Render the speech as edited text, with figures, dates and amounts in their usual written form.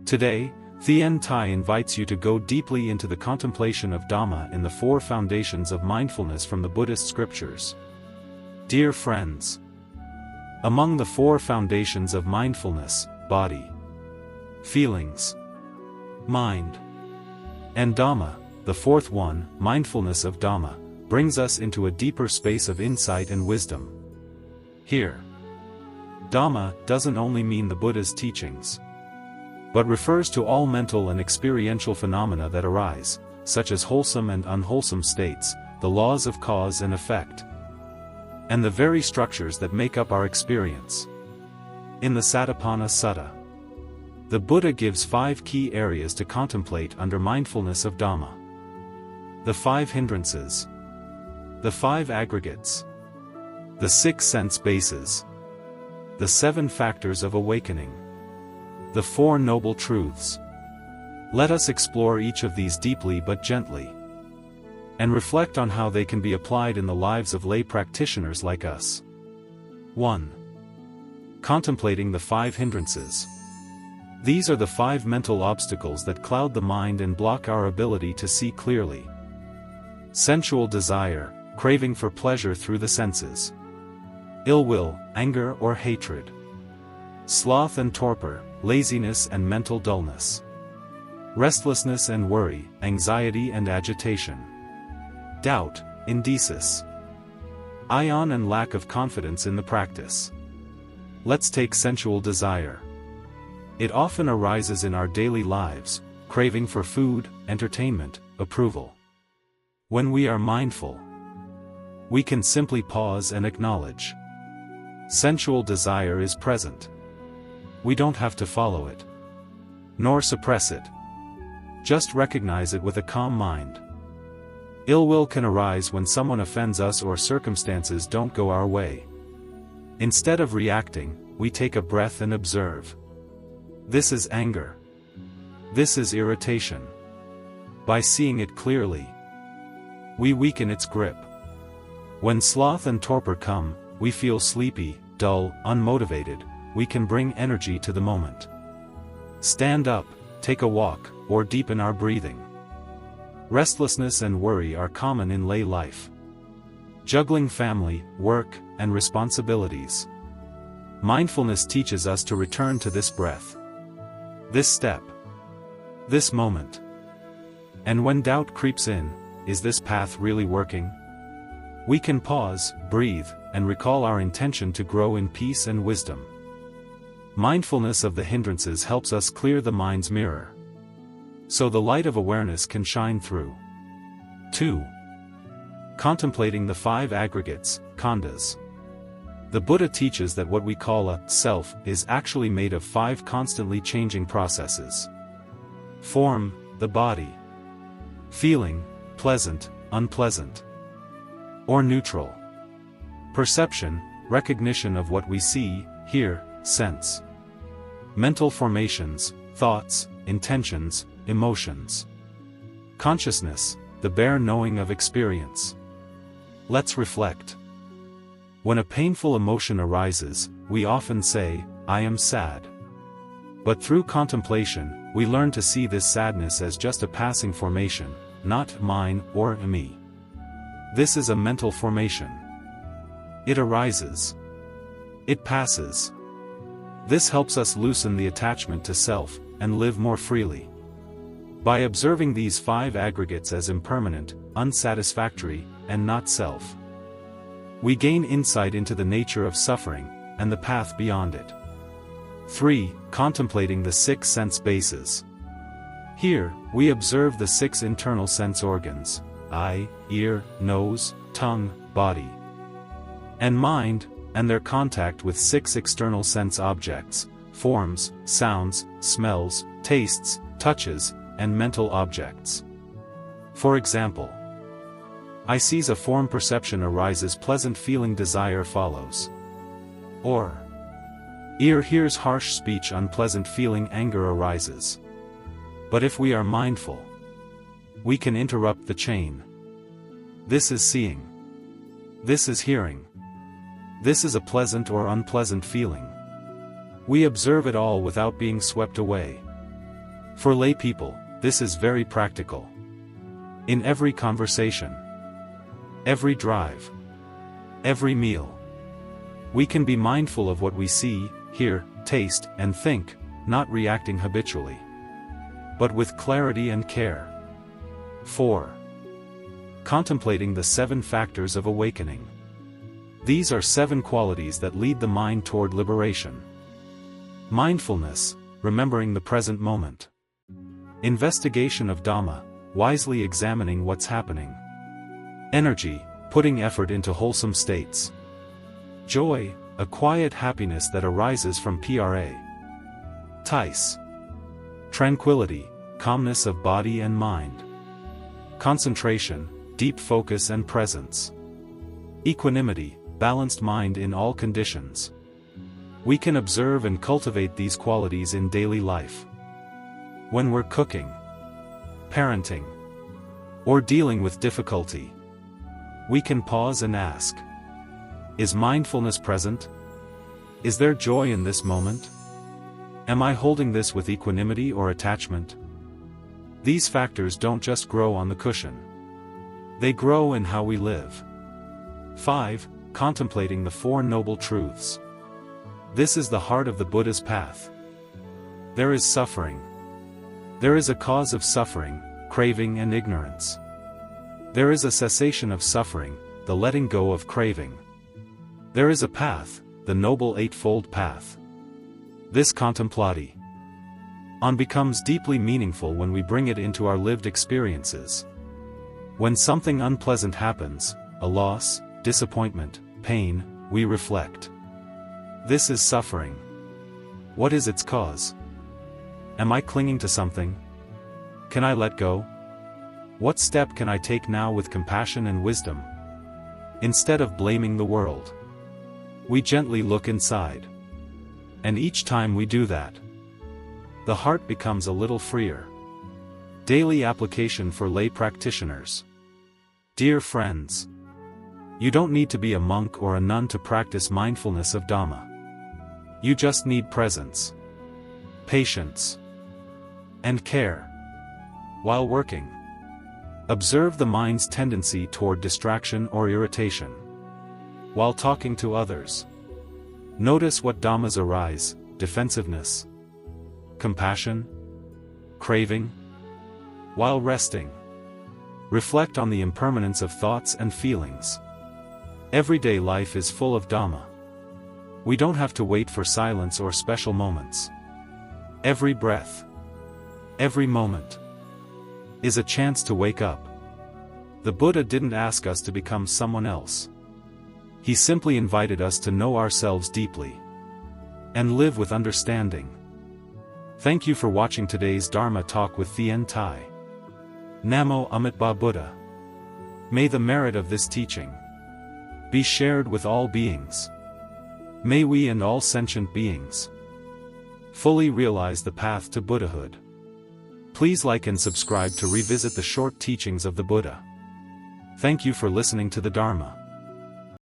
Today, Thiên Tai invites you to go deeply into the contemplation of Dharma in the four foundations of mindfulness from the Buddhist scriptures. Dear friends, among the four foundations of mindfulness, body, feelings, mind, and Dhamma, the fourth one, mindfulness of Dhamma, brings us into a deeper space of insight and wisdom. Here, Dhamma doesn't only mean the Buddha's teachings, but refers to all mental and experiential phenomena that arise, such as wholesome and unwholesome states, the laws of cause and effect, and the very structures that make up our experience. In the Satipatthana Sutta, the Buddha gives 5 key areas to contemplate under mindfulness of Dhamma. The 5 hindrances, the 5 aggregates, the 6 sense bases, the 7 factors of awakening, the 4 noble truths. Let us explore each of these deeply but gently, and reflect on how they can be applied in the lives of lay practitioners like us. 1. Contemplating the 5 hindrances. These are the 5 mental obstacles that cloud the mind and block our ability to see clearly. Sensual desire, craving for pleasure through the senses. Ill will, anger or hatred. Sloth and torpor, laziness and mental dullness. Restlessness and worry, anxiety and agitation. Doubt, indecision. Ion and lack of confidence in the practice. Let's take sensual desire. It often arises in our daily lives, craving for food, entertainment, approval. When we are mindful, we can simply pause and acknowledge. Sensual desire is present. We don't have to follow it, nor suppress it. Just recognize it with a calm mind. Ill will can arise when someone offends us or circumstances don't go our way. Instead of reacting, we take a breath and observe. This is anger. This is irritation. By seeing it clearly, we weaken its grip. When sloth and torpor come, we feel sleepy, dull, unmotivated. We can bring energy to the moment. Stand up, take a walk, or deepen our breathing. Restlessness and worry are common in lay life. Juggling family, work, and responsibilities. Mindfulness teaches us to return to this breath, this step, this moment. And when doubt creeps in, is this path really working? We can pause, breathe, and recall our intention to grow in peace and wisdom. Mindfulness of the hindrances helps us clear the mind's mirror, so the light of awareness can shine through. 2. Contemplating the 5 aggregates, khandhas. The Buddha teaches that what we call a self is actually made of 5 constantly changing processes. Form, the body. Feeling, pleasant, unpleasant, or neutral. Perception, recognition of what we see, hear, sense. Mental formations, thoughts, intentions, emotions. Consciousness, the bare knowing of experience. Let's reflect. When a painful emotion arises, we often say, "I am sad." But through contemplation, we learn to see this sadness as just a passing formation, not mine or me. This is a mental formation. It arises. It passes. This helps us loosen the attachment to self, and live more freely. By observing these 5 aggregates as impermanent, unsatisfactory, and not self, we gain insight into the nature of suffering, and the path beyond it. 3. Contemplating the 6 sense bases. Here, we observe the 6 internal sense organs: eye, ear, nose, tongue, body, and mind, and their contact with 6 external sense objects: forms, sounds, smells, tastes, touches, and mental objects. For example, eye sees a form, perception arises, pleasant feeling, desire follows. Or, ear hears harsh speech, unpleasant feeling, anger arises. But if we are mindful, we can interrupt the chain. This is seeing. This is hearing. This is a pleasant or unpleasant feeling. We observe it all without being swept away. For lay people, this is very practical. In every conversation, every drive, every meal, we can be mindful of what we see, hear, taste, and think, not reacting habitually, but with clarity and care. 4. Contemplating the 7 factors of awakening. These are 7 qualities that lead the mind toward liberation. Mindfulness, remembering the present moment. Investigation of Dhamma, wisely examining what's happening. Energy, putting effort into wholesome states. Joy, a quiet happiness that arises from pra. Tais. Tranquility, calmness of body and mind. Concentration, deep focus and presence. Equanimity, balanced mind in all conditions. We can observe and cultivate these qualities in daily life. When we're cooking, parenting, or dealing with difficulty, we can pause and ask, is mindfulness present? Is there joy in this moment? Am I holding this with equanimity or attachment? These factors don't just grow on the cushion. They grow in how we live. 5. Contemplating the 4 Noble Truths. This is the heart of the Buddha's path. There is suffering. There is a cause of suffering, craving and ignorance. There is a cessation of suffering, the letting go of craving. There is a path, the Noble Eightfold Path. This contemplati on becomes deeply meaningful when we bring it into our lived experiences. When something unpleasant happens, a loss, disappointment, pain, we reflect. This is suffering. What is its cause? Am I clinging to something? Can I let go? What step can I take now with compassion and wisdom? Instead of blaming the world, we gently look inside. And each time we do that, the heart becomes a little freer. Daily application for lay practitioners. Dear friends, you don't need to be a monk or a nun to practice mindfulness of Dhamma. You just need presence, patience, and care. While working, observe the mind's tendency toward distraction or irritation. While talking to others, notice what dhammas arise: defensiveness, compassion, craving. While resting, reflect on the impermanence of thoughts and feelings. Everyday life is full of Dhamma. We don't have to wait for silence or special moments. Every breath, every moment, is a chance to wake up. The Buddha didn't ask us to become someone else. He simply invited us to know ourselves deeply and live with understanding. Thank you for watching today's Dharma talk with Thiên Thai. Namo Amitabha Buddha. May the merit of this teaching be shared with all beings. May we and all sentient beings fully realize the path to Buddhahood. Please like and subscribe to revisit the short teachings of the Buddha. Thank you for listening to the Dharma.